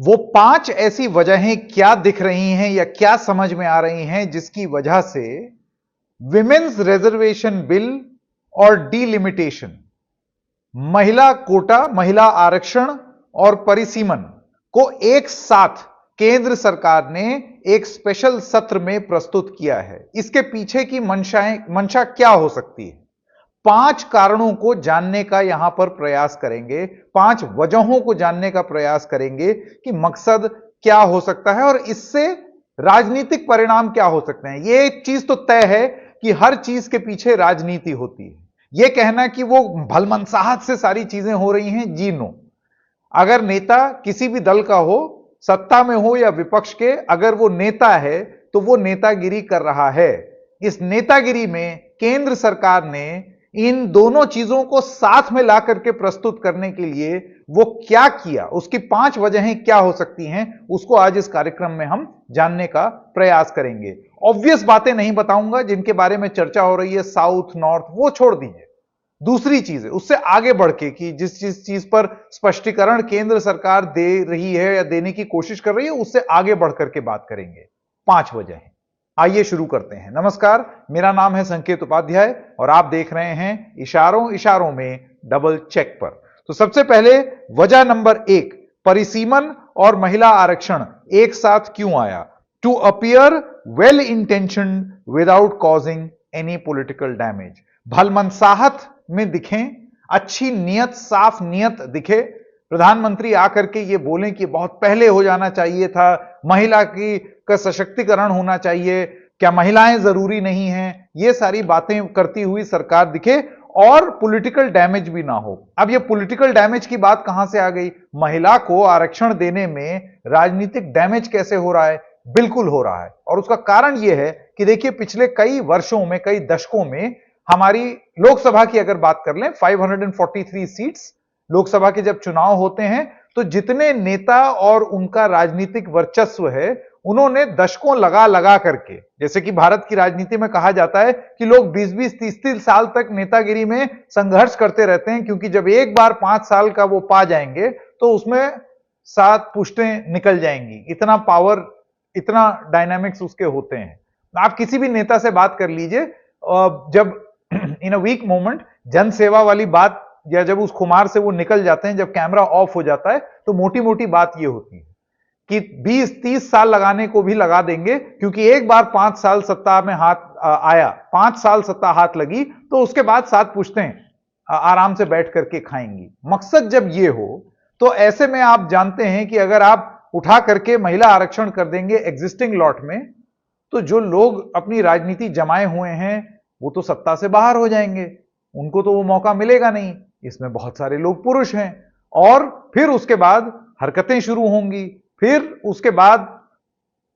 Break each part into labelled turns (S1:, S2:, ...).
S1: वो 5 ऐसी वजहें क्या दिख रही हैं या क्या समझ में आ रही हैं जिसकी वजह से विमेन्स रिजर्वेशन बिल और डीलिमिटेशन, महिला कोटा, महिला आरक्षण और परिसीमन को एक साथ केंद्र सरकार ने एक स्पेशल सत्र में प्रस्तुत किया है। इसके पीछे की मंशा क्या हो सकती है? 5 कारणों को जानने का यहां पर प्रयास करेंगे, 5 वजहों को जानने का प्रयास करेंगे कि मकसद क्या हो सकता है और इससे राजनीतिक परिणाम क्या हो सकते हैं। यह एक चीज तो तय है कि हर चीज के पीछे राजनीति होती है। यह कहना कि वो भलमनसाहत से सारी चीजें हो रही हैं, जी नो। अगर नेता किसी भी दल का हो, सत्ता में हो या विपक्ष के, अगर वो नेता है तो वो नेतागिरी कर रहा है। इस नेतागिरी में केंद्र सरकार ने इन दोनों चीजों को साथ में ला करके प्रस्तुत करने के लिए वो क्या किया, उसकी 5 वजहें क्या हो सकती हैं, उसको आज इस कार्यक्रम में हम जानने का प्रयास करेंगे। ऑब्वियस बातें नहीं बताऊंगा जिनके बारे में चर्चा हो रही है, साउथ नॉर्थ, वो छोड़ दीजिए। दूसरी चीज है उससे आगे बढ़ के कि जिस चीज पर स्पष्टीकरण केंद्र सरकार दे रही है या देने की कोशिश कर रही है, उससे आगे बढ़ करके बात करेंगे। 5 वजहें। आइए शुरू करते हैं। नमस्कार, मेरा नाम है संकेत उपाध्याय और आप देख रहे हैं इशारों इशारों में डबल चेक पर। तो सबसे पहले वजह नंबर 1, परिसीमन और महिला आरक्षण एक साथ क्यों आया? To appear well intentioned without causing any political damage. भलमनसाहत में दिखें, अच्छी नीयत, साफ नीयत दिखे, प्रधानमंत्री आकर के ये बोलें कि बहुत पहले हो जाना चाहिए था, महिला की का सशक्तिकरण होना चाहिए, क्या महिलाएं जरूरी नहीं हैं, ये सारी बातें करती हुई सरकार दिखे और पॉलिटिकल डैमेज भी ना हो। अब ये पॉलिटिकल डैमेज की बात कहां से आ गई? महिला को आरक्षण देने में राजनीतिक डैमेज कैसे हो रहा है? बिल्कुल हो रहा है। और उसका कारण यह है कि देखिए, पिछले कई वर्षों में, कई दशकों में हमारी लोकसभा की अगर बात कर लें, 543 सीट्स, लोकसभा के जब चुनाव होते हैं तो जितने नेता और उनका राजनीतिक वर्चस्व है, उन्होंने दशकों लगा लगा करके, जैसे कि भारत की राजनीति में कहा जाता है कि लोग 20-20, 30-30 साल तक नेतागिरी में संघर्ष करते रहते हैं, क्योंकि जब एक बार 5 साल का वो पा जाएंगे तो उसमें 7 पुश्तें निकल जाएंगी। इतना पावर, इतना डायनामिक्स उसके होते हैं। आप किसी भी नेता से बात कर लीजिए, जब इन अ वीक मोमेंट जन सेवा वाली बात, या जब उस खुमार से वो निकल जाते हैं, जब कैमरा ऑफ हो जाता है, तो मोटी मोटी बात ये होती है कि 20-30 साल लगाने को भी लगा देंगे, क्योंकि एक बार 5 साल सत्ता में हाथ आया, 5 साल सत्ता हाथ लगी, तो उसके बाद 7 पुश्तें आराम से बैठ करके खाएंगी। मकसद जब ये हो तो ऐसे में आप जानते हैं कि अगर आप उठा करके महिला आरक्षण कर देंगे एग्जिस्टिंग लॉट में, तो जो लोग अपनी राजनीति जमाए हुए हैं वो तो सत्ता से बाहर हो जाएंगे, उनको तो वो मौका मिलेगा नहीं। इसमें बहुत सारे लोग पुरुष हैं और फिर उसके बाद हरकतें शुरू होंगी। फिर उसके बाद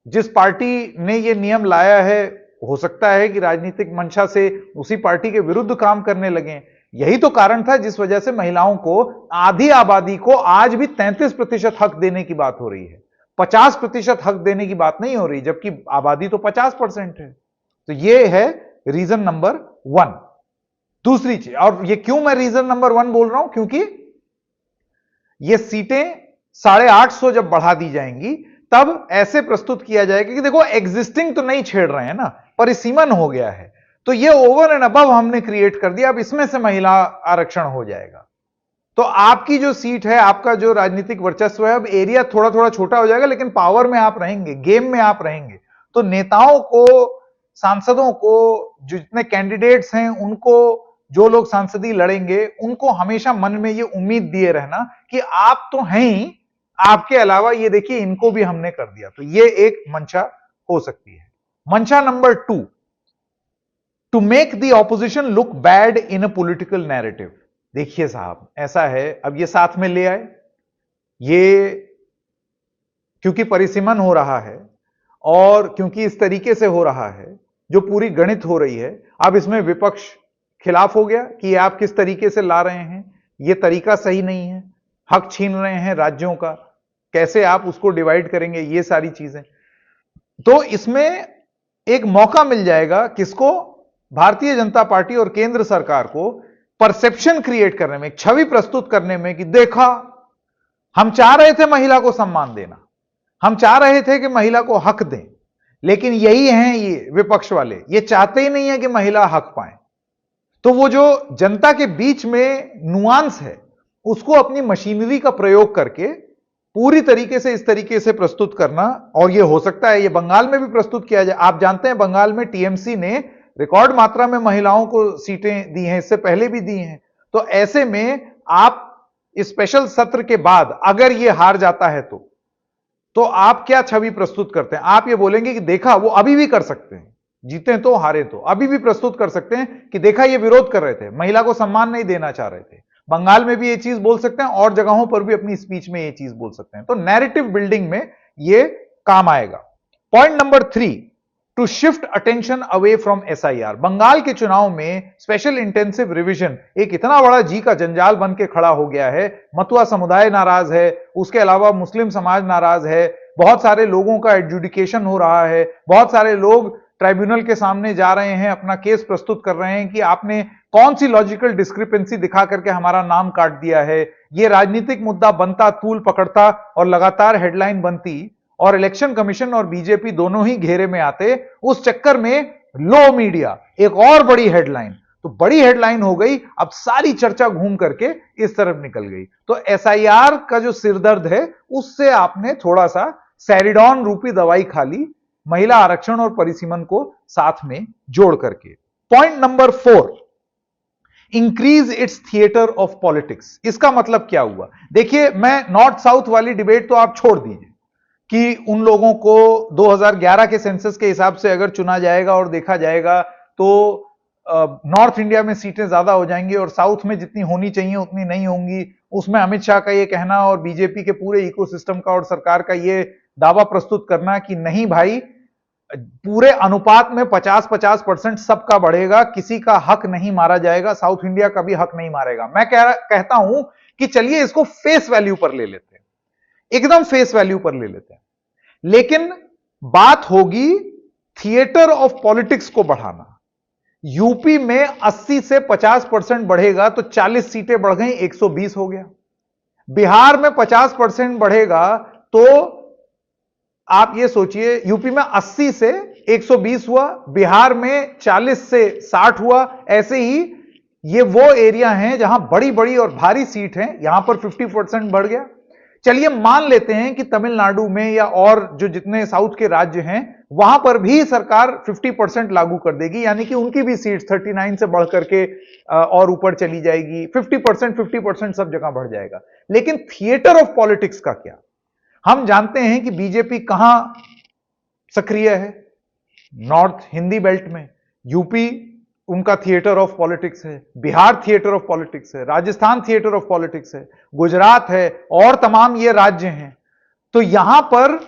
S1: जिस पार्टी ने ये नियम लाया है, हो सकता है कि राजनीतिक मंशा से उसी पार्टी के विरुद्ध काम करने लगे। यही तो कारण था जिस वजह से महिलाओं को, आधी आबादी को आज भी 33% हक देने की बात हो रही है, 50% हक देने की बात नहीं हो रही, जबकि आबादी तो 50% है। तो ये है रीजन नंबर 1। दूसरी चीज, और ये क्यों मैं रीजन नंबर 1 बोल रहा हूं, क्योंकि ये सीटें 850 जब बढ़ा दी जाएंगी तब ऐसे प्रस्तुत किया जाएगा कि देखो, एग्जिस्टिंग तो नहीं छेड़ रहे हैं ना, परिसीमन हो गया है, तो ये ओवर एंड अबव हमने क्रिएट कर दिया, अब इसमें से महिला आरक्षण हो जाएगा। तो आपकी जो सीट है, आपका जो राजनीतिक वर्चस्व है, अब एरिया थोड़ा थोड़ा छोटा हो जाएगा, लेकिन पावर में आप रहेंगे, गेम में आप रहेंगे। तो नेताओं को, सांसदों को, जितने कैंडिडेट्स हैं उनको, जो लोग सांसदी लड़ेंगे, उनको हमेशा मन में ये उम्मीद दिए रहना कि आप तो हैं ही, आपके अलावा ये देखिए इनको भी हमने कर दिया। तो ये एक मंशा हो सकती है। मंशा number 2, to make the opposition look bad in a political narrative. देखिए साहब, ऐसा है, अब ये साथ में ले आए, ये क्योंकि परिसीमन हो रहा है और क्योंकि इस तरीके से हो रहा है, जो पूरी गणित हो रही है, अब इसमें विपक्ष खिलाफ हो गया कि आप किस तरीके से ला रहे हैं, यह तरीका सही नहीं है, हक छीन रहे हैं राज्यों का, कैसे आप उसको डिवाइड करेंगे, ये सारी चीजें। तो इसमें एक मौका मिल जाएगा किसको? भारतीय जनता पार्टी और केंद्र सरकार को परसेप्शन क्रिएट करने में, एक छवि प्रस्तुत करने में कि देखा, हम चाह रहे थे महिला को सम्मान देना, हम चाह रहे थे कि महिला को हक दें, लेकिन यही हैं ये विपक्ष वाले, ये चाहते ही नहीं है कि महिला हक पाए। तो वो जो जनता के बीच में नुआंस है उसको अपनी मशीनरी का प्रयोग करके पूरी तरीके से इस तरीके से प्रस्तुत करना, और ये हो सकता है ये बंगाल में भी प्रस्तुत किया जाए। आप जानते हैं बंगाल में टीएमसी ने रिकॉर्ड मात्रा में महिलाओं को सीटें दी हैं, इससे पहले भी दी हैं। तो ऐसे में आप स्पेशल सत्र के बाद अगर ये हार जाता है तो आप क्या छवि प्रस्तुत करते हैं? आप ये बोलेंगे कि देखा वो अभी भी कर सकते हैं, जीते तो हारे तो अभी भी प्रस्तुत कर सकते हैं कि देखा ये विरोध कर रहे थे, महिला को सम्मान नहीं देना चाह रहे थे। बंगाल में भी ये चीज बोल सकते हैं और जगहों पर भी अपनी स्पीच में ये चीज बोल सकते हैं। तो नैरेटिव बिल्डिंग में ये काम आएगा। Point number 3, to shift attention away from SIR. Bengal के चुनाव में स्पेशल इंटेंसिव रिवीजन एक इतना बड़ा जी का जंजाल बन के खड़ा हो गया है। मतुआ समुदाय नाराज है, उसके अलावा मुस्लिम समाज नाराज है, बहुत सारे लोगों का एडजुडिकेशन हो रहा है, बहुत सारे लोग ट्राइब्यूनल के सामने जा रहे हैं, अपना केस प्रस्तुत कर रहे हैं कि आपने कौन सी लॉजिकल डिस्क्रिपेंसी दिखा करके हमारा नाम काट दिया है। यह राजनीतिक मुद्दा बनता, तूल पकड़ता और लगातार हेडलाइन बनती और इलेक्शन कमीशन और बीजेपी दोनों ही घेरे में आते। उस चक्कर में लो मीडिया एक और बड़ी हेडलाइन, तो बड़ी हेडलाइन हो गई। अब सारी चर्चा घूम करके इस तरफ निकल गई। तो एसआईआर का जो सिरदर्द है उससे आपने थोड़ा सा सैरिडॉन रूपी दवाई खा ली, महिला आरक्षण और परिसीमन को साथ में जोड़ करके। Point number 4, increase its theatre of politics. इसका मतलब क्या हुआ? देखिए, मैं नॉर्थ साउथ वाली डिबेट तो आप छोड़ दीजिए कि उन लोगों को 2011 के सेंसस के हिसाब से अगर चुना जाएगा और देखा जाएगा तो नॉर्थ इंडिया में सीटें ज्यादा हो जाएंगी और साउथ में जितनी होनी चाहिए उतनी नहीं होंगी। उसमें अमित शाह का ये कहना और बीजेपी के पूरे इकोसिस्टम का और सरकार का ये दावा प्रस्तुत करना कि नहीं भाई, पूरे अनुपात में 50-50% सबका बढ़ेगा, किसी का हक नहीं मारा जाएगा, साउथ इंडिया का भी हक नहीं मारेगा। मैं कहता हूं कि चलिए इसको फेस वैल्यू पर ले लेते हैं, एकदम फेस वैल्यू पर ले लेते हैं, लेकिन बात होगी थिएटर ऑफ पॉलिटिक्स को बढ़ाना। यूपी में 80 से 50% बढ़ेगा तो 40 सीटें बढ़ गई, 120 हो गया। बिहार में 50% बढ़ेगा तो आप ये सोचिए, यूपी में 80 से 120 हुआ, बिहार में 40 से 60 हुआ। ऐसे ही ये वो एरिया हैं जहां बड़ी बड़ी और भारी सीट हैं, यहां पर 50% बढ़ गया। चलिए मान लेते हैं कि तमिलनाडु में या और जो जितने साउथ के राज्य हैं वहां पर भी सरकार 50% लागू कर देगी, यानी कि उनकी भी सीट 39 से बढ़ करके और ऊपर चली जाएगी। 50% सब जगह बढ़ जाएगा। लेकिन थिएटर ऑफ पॉलिटिक्स का क्या? हम जानते हैं कि बीजेपी कहां सक्रिय है? नॉर्थ हिंदी बेल्ट में। यूपी उनका थिएटर ऑफ पॉलिटिक्स है, बिहार थिएटर ऑफ पॉलिटिक्स है, राजस्थान थिएटर ऑफ पॉलिटिक्स है, गुजरात है और तमाम ये राज्य हैं। तो यहां पर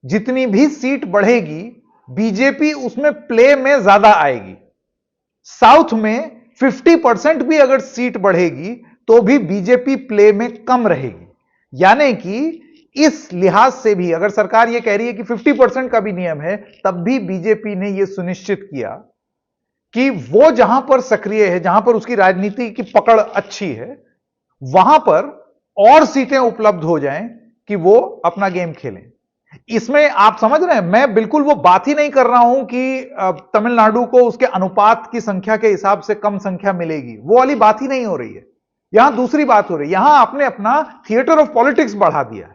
S1: जितनी भी सीट बढ़ेगी बीजेपी उसमें प्ले में ज्यादा आएगी। साउथ में 50% भी अगर सीट बढ़ेगी तो भी बीजेपी प्ले में कम रहेगी। यानी कि इस लिहाज से भी अगर सरकार यह कह रही है कि 50% का भी नियम है, तब भी बीजेपी ने यह सुनिश्चित किया कि वो जहां पर सक्रिय है, जहां पर उसकी राजनीति की पकड़ अच्छी है, वहां पर और सीटें उपलब्ध हो जाएं कि वो अपना गेम खेलें। इसमें आप समझ रहे हैं, मैं बिल्कुल वो बात ही नहीं कर रहा हूं कि तमिलनाडु को उसके अनुपात की संख्या के हिसाब से कम संख्या मिलेगी, वो वाली बात ही नहीं हो रही है। यहां दूसरी बात हो रही है, यहां आपने अपना थिएटर ऑफ पॉलिटिक्स बढ़ा दिया है।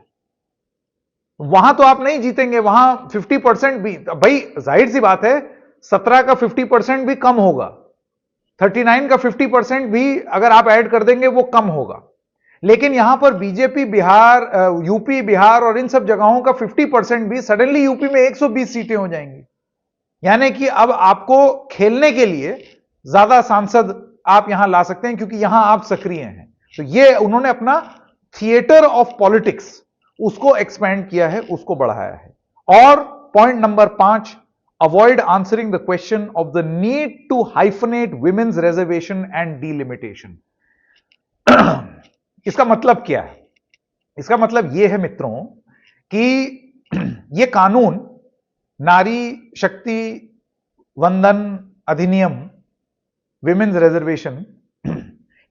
S1: वहां तो आप नहीं जीतेंगे, वहां 50% भी, भाई जाहिर सी बात है 17 का 50% भी कम होगा, 39 का 50% भी अगर आप ऐड कर देंगे वो कम होगा। लेकिन यहां पर बीजेपी बिहार, यूपी, बिहार और इन सब जगहों का 50% भी सडनली यूपी में 120 सीटें हो जाएंगी। यानी कि अब आपको खेलने के लिए ज्यादा सांसद आप यहां ला सकते हैं क्योंकि यहां आप सक्रिय हैं। तो ये उन्होंने अपना थिएटर ऑफ पॉलिटिक्स उसको एक्सपेंड किया है, उसको बढ़ाया है। और point number 5, avoid answering the question of the need to hyphenate women's reservation and delimitation. इसका मतलब क्या है? इसका मतलब यह है मित्रों कि यह कानून नारी शक्ति वंदन अधिनियम, विमेन्स रिजर्वेशन,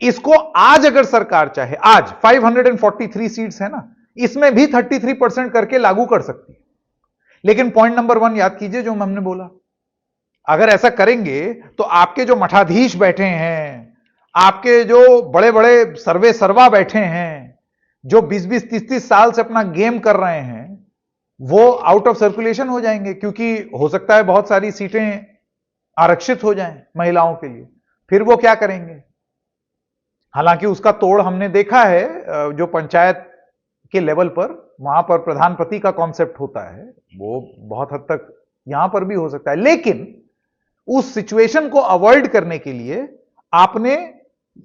S1: इसको आज अगर सरकार चाहे, आज 543 सीट्स है ना, इसमें भी 33% करके लागू कर सकती है। लेकिन पॉइंट नंबर 1 याद कीजिए जो हमने बोला, अगर ऐसा करेंगे तो आपके जो मठाधीश बैठे हैं, आपके जो बड़े बड़े सर्वे सर्वा बैठे हैं, जो 20-20, 30-30 साल से अपना गेम कर रहे हैं, वो आउट ऑफ सर्कुलेशन हो जाएंगे, क्योंकि हो सकता है बहुत सारी सीटें आरक्षित हो जाएं महिलाओं के लिए। फिर वो क्या करेंगे? हालांकि उसका तोड़ हमने देखा है, जो पंचायत के लेवल पर, वहां पर प्रधानपति का कॉन्सेप्ट होता है, वो बहुत हद तक यहां पर भी हो सकता है। लेकिन उस सिचुएशन को अवॉइड करने के लिए आपने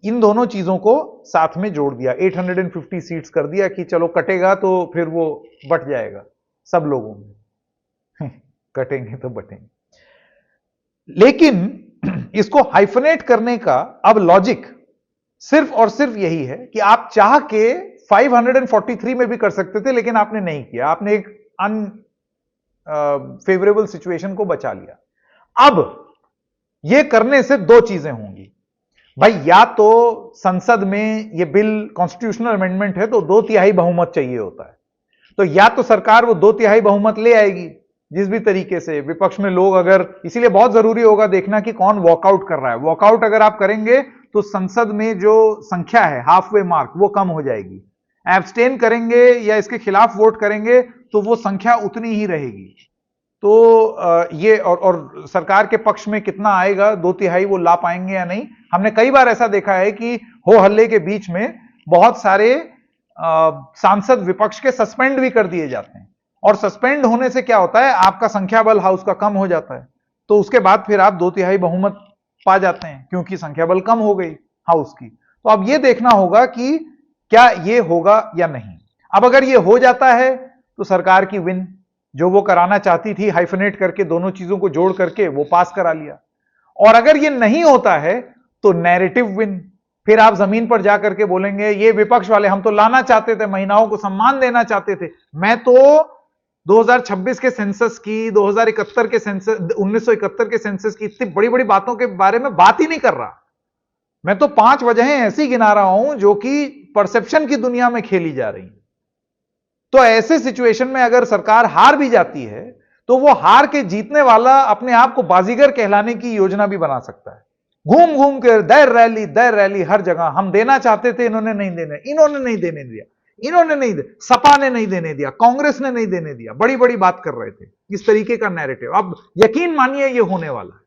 S1: इन दोनों चीजों को साथ में जोड़ दिया, 850 सीट्स कर दिया कि चलो कटेगा तो फिर वो बट जाएगा सब लोगों में कटेंगे तो बटेंगे। लेकिन इसको हाइफनेट करने का अब लॉजिक सिर्फ और सिर्फ यही है कि आप चाह के 543 में भी कर सकते थे, लेकिन आपने नहीं किया, आपने एक अनफेवरेबल सिचुएशन को बचा लिया। अब यह करने से दो चीजें होंगी भाई, या तो संसद में यह बिल कॉन्स्टिट्यूशनल अमेंडमेंट है तो 2/3 बहुमत चाहिए होता है, तो या तो सरकार वो 2/3 बहुमत ले आएगी जिस भी तरीके से, विपक्ष में लोग अगर, इसीलिए बहुत जरूरी होगा देखना कि कौन वॉकआउट कर रहा है। वॉकआउट अगर आप करेंगे तो संसद में जो संख्या है हाफ वे मार्क वो कम हो जाएगी, एब्सटेन करेंगे या इसके खिलाफ वोट करेंगे तो वो संख्या उतनी ही रहेगी। तो ये और सरकार के पक्ष में कितना आएगा, 2/3 वो ला पाएंगे या नहीं। हमने कई बार ऐसा देखा है कि हो हल्ले के बीच में बहुत सारे सांसद विपक्ष के सस्पेंड भी कर दिए जाते हैं, और सस्पेंड होने से क्या होता है, आपका संख्या बल हाउस का कम हो जाता है, तो उसके बाद फिर आप 2/3 बहुमत पा जाते हैं क्योंकि संख्या बल कम हो गई हाउस की। तो अब यह देखना होगा कि क्या यह होगा या नहीं। अब अगर यह हो जाता है तो सरकार की विन, जो वो कराना चाहती थी हाइफनेट करके दोनों चीजों को जोड़ करके वो पास करा लिया। और अगर ये नहीं होता है तो नैरेटिव विन, फिर आप जमीन पर जाकर के बोलेंगे ये विपक्ष वाले हम तो लाना चाहते थे, महिलाओं को सम्मान देना चाहते थे, मैं तो 2026 के सेंसस की, 2071 के सेंसस, 1971 के सेंसस की इतनी बड़ी बड़ी बातों के बारे में बात ही नहीं कर रहा, मैं तो 5 वजहें ऐसी गिना रहा हूं जो कि परसेप्शन की दुनिया में खेली जा रही है। तो ऐसे सिचुएशन में अगर सरकार हार भी जाती है तो वो हार के जीतने वाला अपने आप को बाजीगर कहलाने की योजना भी बना सकता है, घूम घूम कर दर रैली हर जगह, हम देना चाहते थे, इन्होंने नहीं देने, इन्होंने नहीं देने दिया, इन्होंने नहीं दे, सपा ने नहीं देने दिया, कांग्रेस ने नहीं देने दिया, बड़ी बड़ी बात कर रहे थे, इस तरीके का नैरेटिव। अब यकीन मानिए ये होने वाला है।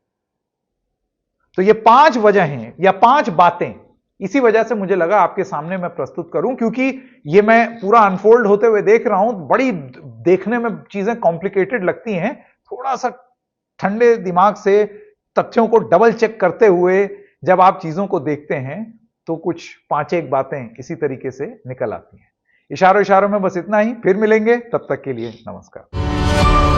S1: तो ये 5 वजहें या 5 बातें इसी वजह से मुझे लगा आपके सामने मैं प्रस्तुत करूं, क्योंकि ये मैं पूरा अनफोल्ड होते हुए देख रहा हूं, बड़ी देखने में चीजें कॉम्प्लिकेटेड लगती हैं, थोड़ा सा ठंडे दिमाग से तथ्यों को डबल चेक करते हुए जब आप चीजों को देखते हैं तो कुछ 5-1 बातें इसी तरीके से निकल आती हैं। इशारों में बस इतना ही, फिर मिलेंगे, तब तक के लिए नमस्कार।